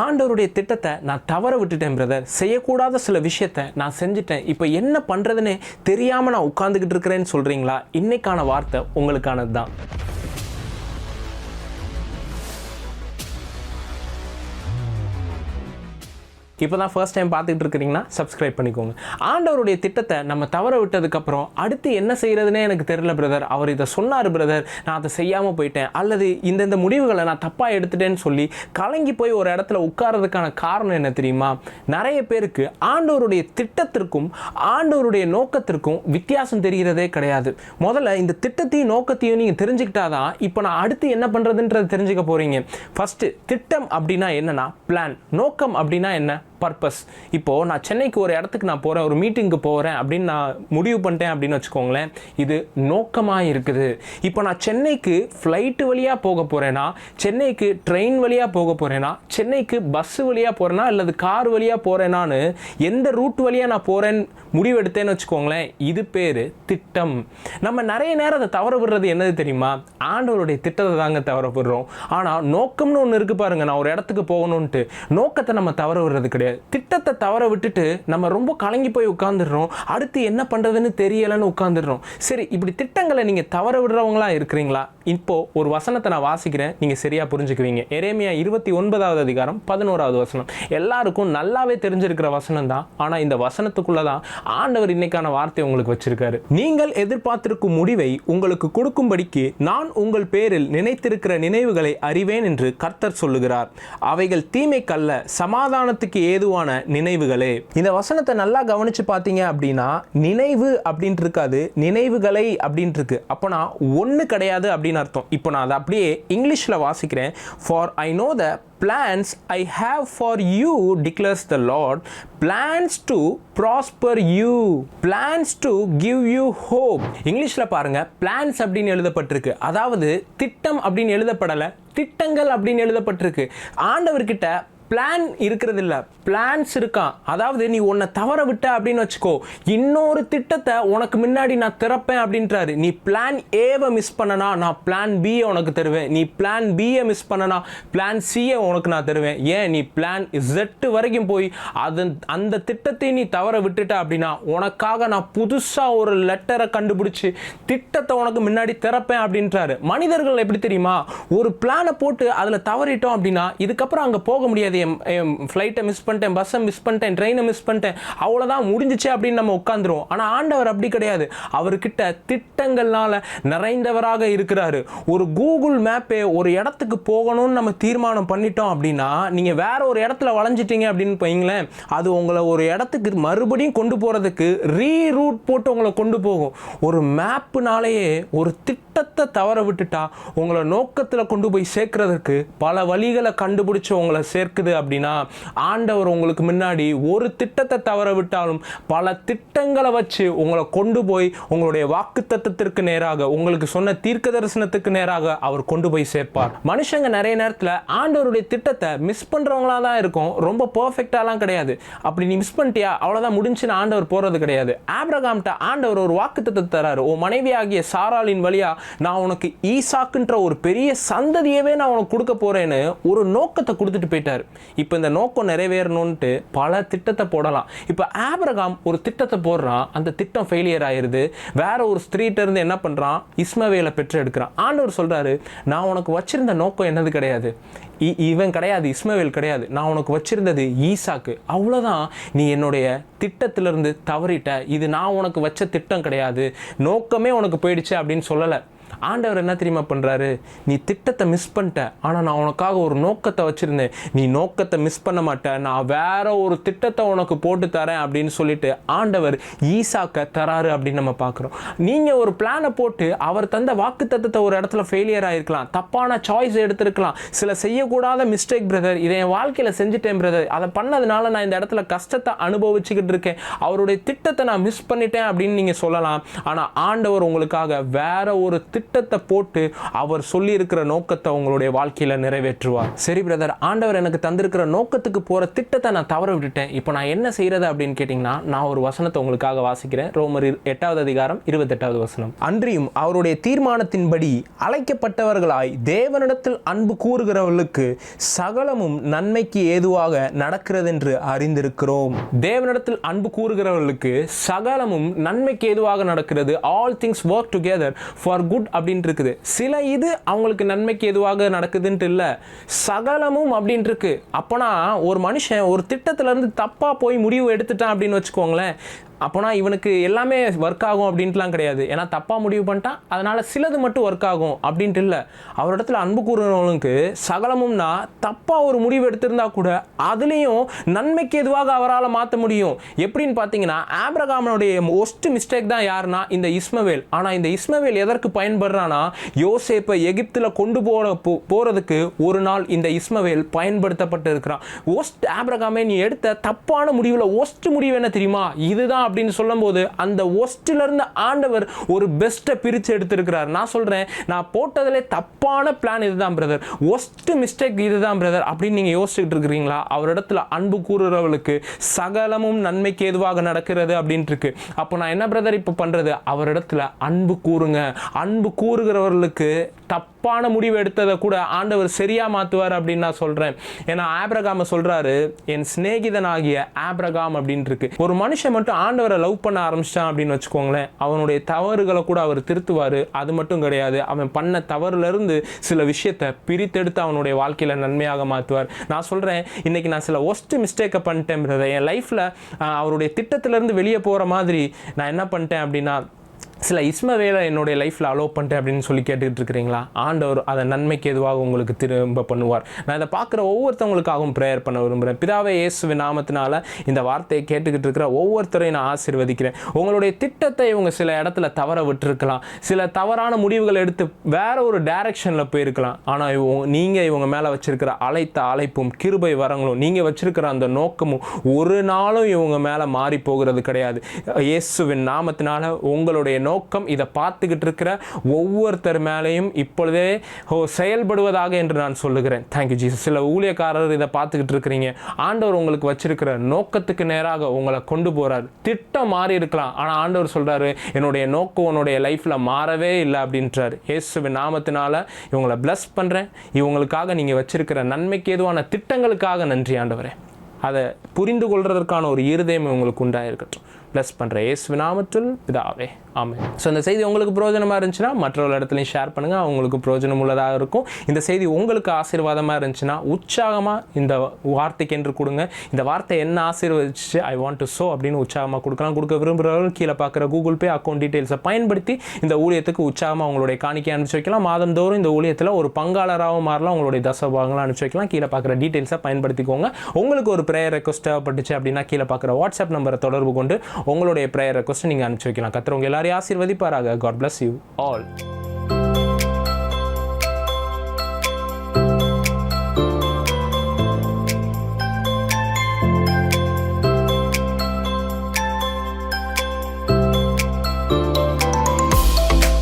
ஆண்டவருடைய திட்டத்தை நான் தவற விட்டுட்டேன் பிரதர், செய்யக்கூடாத சில விஷயத்தை நான் செஞ்சுட்டேன், இப்போ என்ன பண்ணுறதுன்னு தெரியாமல் நான் உட்காந்துக்கிட்டு இருக்கிறேன்னு சொல்கிறீங்களா? இன்னைக்கான வார்த்தை உங்களுக்கானது தான். இப்போ தான் ஃபர்ஸ்ட் டைம் பார்த்துக்கிட்டு இருக்கிறீங்கன்னா சப்ஸ்கிரைப் பண்ணிக்கோங்க. ஆண்டவருடைய திட்டத்தை நம்ம தவற விட்டதுக்கப்புறம் அடுத்து என்ன செய்கிறதுனே எனக்கு தெரியல பிரதர், அவர் இதை சொன்னார் பிரதர், நான் அதை செய்யாமல் போயிட்டேன், அல்லது இந்தந்த முடிவுகளை நான் தப்பாக எடுத்துட்டேன்னு சொல்லி கலங்கி போய் ஒரு இடத்துல உட்கார்றதுக்கான காரணம் என்ன தெரியுமா? நிறைய பேருக்கு ஆண்டவருடைய திட்டத்திற்கும் ஆண்டவருடைய நோக்கத்திற்கும் வித்தியாசம் தெரிகிறதே கிடையாது. முதல்ல இந்த திட்டத்தையும் நோக்கத்தையும் நீங்கள் தெரிஞ்சுக்கிட்டாதான் இப்போ நான் அடுத்து என்ன பண்ணுறதுன்றதை தெரிஞ்சுக்க போகிறீங்க. ஃபஸ்ட்டு திட்டம் அப்படின்னா என்னன்னா பிளான், நோக்கம் அப்படின்னா என்ன பர்பஸ். இப்போது நான் சென்னைக்கு ஒரு இடத்துக்கு நான் போகிறேன், ஒரு மீட்டிங்க்கு போகிறேன் அப்படின்னு நான் முடிவு பண்ணிட்டேன் அப்படின்னு வச்சுக்கோங்களேன், இது நோக்கமாக இருக்குது. இப்போ நான் சென்னைக்கு ஃப்ளைட்டு வழியாக போக போகிறேன்னா, சென்னைக்கு ட்ரெயின் வழியாக போக போகிறேன்னா, சென்னைக்கு பஸ்ஸு வழியாக போகிறேன்னா அல்லது கார் வழியாக போகிறேன்னான்னு எந்த ரூட் வழியாக நான் போகிறேன்னு முடிவெடுத்தேன்னு வச்சுக்கோங்களேன், இது பேர் திட்டம். நம்ம நிறைய நேரம் அதை தவற விடுறது என்னது தெரியுமா? ஆண்டவருடைய திட்டத்தை தாங்க தவற விடுறோம். ஆனால் நோக்கம்னு ஒன்று இருக்குது பாருங்க, நான் ஒரு இடத்துக்கு போகணுன்ட்டு, நோக்கத்தை நம்ம தவற விடுறது கிடையாது. திட்டத்தை தவற விட்டுட்டு நம்ம ரொம்ப கலங்கி போய் உட்காந்துடுறோம், அடுத்து என்ன பண்ணுறதுன்னு தெரியலைன்னு உட்காந்துடுறோம். சரி, இப்படி திட்டங்களை நீங்கள் தவற விடுறவங்களா இருக்கிறீங்களா? இப்போ ஒரு வசனத்தை நான் வாசிக்கிறேன், நீங்கள் சரியாக புரிஞ்சுக்குவீங்க. எரேமியா 29வது அதிகாரம் 11வது வசனம். எல்லாருக்கும் நல்லாவே தெரிஞ்சிருக்கிற வசனம் தான், ஆனால் இந்த வசனத்துக்குள்ள தான் ஆண்டவர் இன்னைக்கான வார்த்தை உங்களுக்கு வச்சிருக்காரு. நீங்கள் எதிர்பார்த்திருக்கும் முடிவை உங்களுக்கு கொடுக்கும்படிக்கு நான் உங்கள் பேரில் நினைத்திருக்கிற நினைவுகளை அறிவேன் என்று கர்த்தர் சொல்லுகிறார். அவைகள் தீமைக்கல்ல, சமாதானத்துக்கு ஏதுவான நினைவுகளே. இந்த வசனத்தை நல்லா கவனிச்சு பார்த்தீங்க அப்படின்னா நினைவு அப்படின்ட்டு இருக்காது, நினைவுகளை அப்படின்ட்டு இருக்கு. அப்போனா ஒன்று கிடையாது அப்படின்னு அர்த்தம். இப்போ நான் அதை அப்படியே இங்கிலீஷில் வாசிக்கிறேன். For I know the plans I have for you declares the Lord, plans to prosper you, plans to give you hope. இங்கிலீஷ்ல பாருங்க, plans அப்படின்னு எழுதப்பட்டிருக்கு, அதாவது திட்டம் அப்படின்னு எழுதப்படல, திட்டங்கள் அப்படின்னு எழுதப்பட்டிருக்கு. ஆண்டவர்கிட்ட பிளான் இருக்கிறது இல்லை, பிளான்ஸ் இருக்கான். அதாவது நீ உன்னை தவற விட்ட அப்படின்னு வச்சுக்கோ, இன்னொரு திட்டத்தை உனக்கு முன்னாடி நான் திறப்பேன் அப்படின்றாரு. நீ பிளான் ஏவை மிஸ் பண்ணனா நான் பிளான் பியை உனக்கு தருவேன், நீ பிளான் பியை மிஸ் பண்ணனா பிளான் சியை உனக்கு நான் தருவேன். ஏன் நீ பிளான் Z வரைக்கும் போய் அந்த திட்டத்தை நீ தவற விட்டுட்ட அப்படின்னா உனக்காக நான் புதுசாக ஒரு லெட்டரை கண்டுபிடிச்சி திட்டத்தை உனக்கு முன்னாடி திறப்பேன் அப்படின்றாரு. மனிதர்கள் எப்படி தெரியுமா, ஒரு பிளானை போட்டு அதில் தவறிட்டோம் அப்படின்னா இதுக்கப்புறம் அங்கே போக முடியாது. ஃப்ளைட்டை மிஸ் பண்ணிட்டேன், பஸ்ஸை மிஸ் பண்ணிட்டேன், ட்ரெயினை மிஸ் பண்ணிட்டேன், அவ்வளோதான் முடிஞ்சிச்சு அப்படின்னு நம்ம உட்காந்துருவோம். ஆனால் ஆண்டவர் அப்படி கிடையாது. அவர்கிட்ட திட்டங்கள்னால நிறைந்தவராக இருக்கிறாரு. ஒரு கூகுள் மேப்பே ஒரு இடத்துக்கு போகணும்னு நம்ம தீர்மானம் பண்ணிட்டோம் அப்படின்னா, நீங்கள் வேற ஒரு இடத்துல வளைஞ்சிட்டீங்க அப்படின்னு வைங்களேன், அது உங்களை ஒரு இடத்துக்கு மறுபடியும் கொண்டு போகிறதுக்கு ரீரூட் போட்டு உங்களை கொண்டு போகும். ஒரு மேப்புனாலேயே ஒரு திட்டத்தை தவற விட்டுட்டா உங்களை நோக்கத்தில் கொண்டு போய் சேர்க்கறதுக்கு பல வழிகளை கண்டுபிடிச்சு உங்களை சேர்க்குது அப்படின்னா, ஆண்டவர் உங்களுக்கு முன்னாடி ஒரு திட்டத்தை தவற விட்டாலும் பல திட்டங்களை வச்சு உங்களை கொண்டு போய் உங்களுடைய வாக்குத்தத்தத்திற்கு நேராக, உங்களுக்கு சொன்ன தீர்க்க தரிசனத்துக்கு நேராக அவர் கொண்டு போய் சேர்ப்பார். மனுஷங்க நிறைய நேரத்தில் ஆண்டவருடைய திட்டத்தை மிஸ் பண்றவங்களா தான் இருக்கும், ரொம்ப பெர்ஃபெக்டாலாம் கிடையாது. அப்படி நீ மிஸ் பண்ணிட்டியா அவ்வளவுதான் முடிஞ்சுன்னு ஆண்டவர் போறது கிடையாது. ஆபிரகாம்ட்ட ஆண்டவர் ஒரு வாக்குத்தத்தத்தை தராரு. உன் மனைவியாகிய சாராளின் வழியா நான் உனக்கு ஈசாக்குன்ற ஒரு பெரிய சந்ததியவே நான் உனக்கு கொடுக்க போறேன்னு ஒரு நோக்கத்தை கொடுத்துட்டு போயிட்டாரு. இப்போ இந்த நோக்கம் நிறைவேறணும்ட்டு பல திட்டத்தை போடலாம். இப்போ ஆபிரகாம் ஒரு திட்டத்தை போடுறான், அந்த திட்டம் ஃபெயிலியர் ஆயிருது. வேற ஒரு ஸ்திரீட்ட இருந்து என்ன பண்றான், இஸ்மவேலை பெற்று எடுக்கிறான். ஆண்டவர் சொல்றாரு, நான் உனக்கு வச்சிருந்த நோக்கம் என்னது கிடையாது, இவன் கிடையாது, இஸ்மவேல் கிடையாது, நான் உனக்கு வச்சிருந்தது ஈசாக்கு. அவ்வளோதான், நீ என்னுடைய திட்டத்திலிருந்து தவறிட்ட, இது நான் உனக்கு வச்ச திட்டம் கிடையாது, நோக்கமே உனக்கு போயிடுச்சு அப்படின்னு சொல்லலை. ஆண்டவர் என்ன தெரியுமா பண்ணுறாரு, நீ திட்டத்தை மிஸ் பண்ணிட்ட, ஆனால் நான் உனக்காக ஒரு நோக்கத்தை வச்சுருந்தேன், நீ நோக்கத்தை மிஸ் பண்ண மாட்டேன், நான் வேற ஒரு திட்டத்தை உனக்கு போட்டு தரேன் அப்படின்னு சொல்லிட்டு ஆண்டவர் ஈசாக்க தராரு அப்படின்னு நம்ம பார்க்குறோம். நீங்கள் ஒரு பிளானை போட்டு அவர் தந்த வாக்கு தத்தத்தை ஒரு இடத்துல ஃபெயிலியர் ஆகிருக்கலாம், தப்பான சாய்ஸ் எடுத்திருக்கலாம், சில செய்யக்கூடாத மிஸ்டேக் பிரதர், இதை என் வாழ்க்கையில் செஞ்சுட்டேன் பிரதர், அதை பண்ணதுனால நான் இந்த இடத்துல கஷ்டத்தை அனுபவிச்சுக்கிட்டு இருக்கேன், அவருடைய திட்டத்தை நான் மிஸ் பண்ணிட்டேன் அப்படின்னு நீங்கள் சொல்லலாம். ஆனால் ஆண்டவர் உங்களுக்காக வேற ஒரு திட்டம் திட்டத்தை போட்டு அவர் சொல்லியிருக்கிற நோக்கத்தை உங்களுடைய வாழ்க்கையில் நிறைவேற்றுவார். சரி பிரதர், ஆண்டவர் எனக்கு தந்திருக்கிற நோக்கத்துக்கு போகிற திட்டத்தை நான் தவற விட்டுட்டேன், இப்போ நான் என்ன செய்கிறது அப்படின்னு கேட்டிங்கன்னா, நான் ஒரு வசனத்தை உங்களுக்காக வாசிக்கிறேன். ரோமர் 8வது அதிகாரம் 28வது வசனம். அன்றியும் அவருடைய தீர்மானத்தின்படி அழைக்கப்பட்டவர்களாய் தேவனிடத்தில் அன்பு கூறுகிறவர்களுக்கு சகலமும் நன்மைக்கு ஏதுவாக நடக்கிறது என்று அறிந்திருக்கிறோம். தேவனிடத்தில் அன்பு கூறுகிறவர்களுக்கு சகலமும் நன்மைக்கு ஏதுவாக நடக்கிறது. All things work together for good அப்படின்னு இருக்குது. சில இது அவங்களுக்கு நன்மைக்கு எதுவாக நடக்குதுன்ட்டு இல்லை, சகலமும் அப்படின்ட்டு இருக்கு. அப்போனா ஒரு மனுஷன் ஒரு திட்டத்திலேருந்து தப்பாக போய் முடிவு எடுத்துட்டான் அப்படின்னு வச்சுக்கோங்களேன், அப்போனா இவனுக்கு எல்லாமே ஒர்க் ஆகும் அப்படின்ட்டுலாம் கிடையாது. ஏன்னா தப்பாக முடிவு பண்ணிட்டான், அதனால் சிலது மட்டும் ஒர்க் ஆகும் அப்படின்ட்டு இல்லை. அவரிடத்துல அன்பு கூறுறவங்களுக்கு சகலமும்னா தப்பாக ஒரு முடிவு எடுத்திருந்தா கூட அதுலேயும் நன்மைக்கு எதுவாக அவரால் மாற்ற முடியும். எப்படின்னு பார்த்தீங்கன்னா, ஆபிரகாமனுடைய மோஸ்ட் மிஸ்டேக் தான் யாருன்னா இந்த இஸ்மவேல். ஆனால் இந்த இஸ்மவேல் எதற்கு பயன்படுறான்னா, யோசேப்பை எகிப்தில் கொண்டு போகிறதுக்கு ஒரு நாள் இந்த இஸ்மவேல் பயன்படுத்தப்பட்டு இருக்கிறான். ஓஸ்ட் ஆபிரகாமே நீ எடுத்த தப்பான முடிவில் ஓஸ்ட் முடிவு என்ன தெரியுமா, இதுதான் அப்படின்னு சொல்லும்போது அந்த ஒஸ்ட்ல இருந்து ஆண்டவர் ஒரு பெஸ்ட்டை பிரித்து எடுத்திருக்கிறார். நான் சொல்றேன், நான் போட்டதிலே தப்பான பிளான் இதுதான் பிரதர், ஒஸ்ட் மிஸ்டேக் இதுதான் பிரதர் அப்படின்னு நீங்க யோசிச்சுட்டு இருக்கிறீங்களா? அவரிடத்துல அன்பு கூறுறவர்களுக்கு சகலமும் நன்மைக்கு ஏதுவாக நடக்கிறது அப்படின்ட்டு இருக்கு. அப்போ நான் என்ன பிரதர் இப்போ பண்றது? அவரிடத்துல அன்பு கூறுங்க. அன்பு கூறுகிறவர்களுக்கு தப்பான முடிவு எடுத்ததை கூட ஆண்டவர் சரியா மாத்துவார் அப்படின்னு நான் சொல்றேன். ஏன்னா ஆபிரகாம சொல்றாரு, என் சிநேகிதனாகிய ஆபிரகாம் அப்படின்னு இருக்கு. ஒரு மனுஷன் மட்டும் ஆண்டவரை லவ் பண்ண ஆரம்பிச்சிட்டான் அப்படின்னு வச்சுக்கோங்களேன், அவனுடைய தவறுகளை கூட அவர் திருத்துவார். அது மட்டும் கிடையாது, அவன் பண்ண தவறுல இருந்து சில விஷயத்தை பிரித்தெடுத்து அவனுடைய வாழ்க்கையில நன்மையாக மாற்றுவார். நான் சொல்றேன், இன்னைக்கு நான் சில ஒஸ்ட் மிஸ்டேக்கை பண்ணிட்டேன் பிரதர். என் லைஃப்ல அவருடைய திட்டத்திலிருந்து வெளியே போற மாதிரி நான் என்ன பண்ணிட்டேன் அப்படின்னா, சில இஸ்மவேலை என்னுடைய லைஃப்பில் அலோவ் பண்ணிட்டேன் அப்படின்னு சொல்லி கேட்டுக்கிட்டு இருக்கிறீங்களா? ஆண்டவர் அதை நன்மைக்கு எதுவாக உங்களுக்கு திரும்ப பண்ணுவார். நான் இதை பார்க்குற ஒவ்வொருத்தவங்களுக்காகவும் ப்ரேயர் பண்ண விரும்புகிறேன். பிதாவே இயேசுவின் நாமத்தினால இந்த வார்த்தையை கேட்டுக்கிட்டு இருக்கிற ஒவ்வொருத்தரையும் நான் ஆசீர்வதிக்கிறேன். உங்களுடைய திட்டத்தை இவங்க சில இடத்துல தவற விட்டுருக்கலாம், சில தவறான முடிவுகள் எடுத்து வேற ஒரு டைரக்ஷனில் போயிருக்கலாம். ஆனால் நீங்கள் இவங்க மேலே வச்சிருக்கிற அழைப்பும் கிருபை வரங்களும், நீங்கள் வச்சிருக்கிற அந்த நோக்கமும் ஒரு நாளும் இவங்க மேலே மாறி போகிறது கிடையாது. இயேசுவின் நாமத்தினால உங்களுடைய நோக்கம் இதை பார்த்துக்கிட்டு இருக்கிற ஒவ்வொருத்தர் மேலேயும் இப்பொழுதே செயல்படுவதாக என்று நான் சொல்லுகிறேன். Thank you Jesus. சில ஊழியக்காரர் இதை பார்த்துக்கிட்டு இருக்கிறீங்க, ஆண்டவர் உங்களுக்கு வச்சிருக்கிற நோக்கத்துக்கு நேராக உங்களை கொண்டு போறார். திட்டம் மாறி இருக்கலாம், ஆனால் ஆண்டவர் சொல்றாரு, என்னுடைய நோக்கம் உன்னுடைய லைஃப்ல மாறவே இல்லை அப்படின்றார். இயேசுவின் நாமத்தினால இவங்களை பிளஸ் பண்றேன். இவங்களுக்காக நீங்க வச்சிருக்கிற நன்மைக்கு ஏதுவான திட்டங்களுக்காக நன்றி ஆண்டவரே. அதை புரிந்து கொள்றதற்கான ஒரு இருதயம் உங்களுக்கு உண்டாயிருக்கட்டும். பிளஸ் பண்ணுறேன் இயேசுவின் நாமத்தில் பிதாவே, ஆமென். ஸோ இந்த செய்தி உங்களுக்கு பிரயோஜனமாக இருந்துச்சுன்னா மற்றொரு இடத்துலையும் ஷேர் பண்ணுங்கள், அவங்களுக்கு பிரயோஜனம் உள்ளதாக இருக்கும். இந்த செய்தி உங்களுக்கு ஆசீர்வாதமாக இருந்துச்சுன்னா உற்சாகமாக இந்த வார்த்தைக்கு என்று கொடுங்க. இந்த வார்த்தை என்ன ஆசீர்வதிச்சு ஐ வாண்ட் டு ஸோ அப்படின்னு உற்சாகமாக கொடுக்கலாம். கொடுக்க விரும்புகிறவர்கள் கீழே பார்க்குற கூகுள் பே அக்கௌண்ட் டீட்டெயில்ஸை பயன்படுத்தி இந்த ஊழியத்துக்கு உற்சாகமாக அவங்களுடைய காணிக்கை அனுப்பிச்சு வைக்கலாம். மாதந்தோறும் இந்த ஊழியத்தில் ஒரு பங்காளராகவும் மாறலாம். உங்களுடைய தசபாகங்களை அனுப்பிச்சு வைக்கலாம். கீழே பார்க்குற டீட்டெயில்ஸை பயன்படுத்திக்கோங்க. உங்களுக்கு ஒரு ப்ரேயர் ரெக்வஸ்ட் தேவைப்பட்டுச்சு அப்படின்னா கீழே பார்க்குற வாட்ஸ்அப் நம்பரை தொடர்பு கொண்டு உங்களுடைய ப்ரேயர் ரெக்வஸ்ட் நீங்கள் அனுப்பிச்சு வைக்கலாம். கர்த்தர் உங்க எல்லாரையும் ஆசீர்வதிப்பாராக. God bless you all.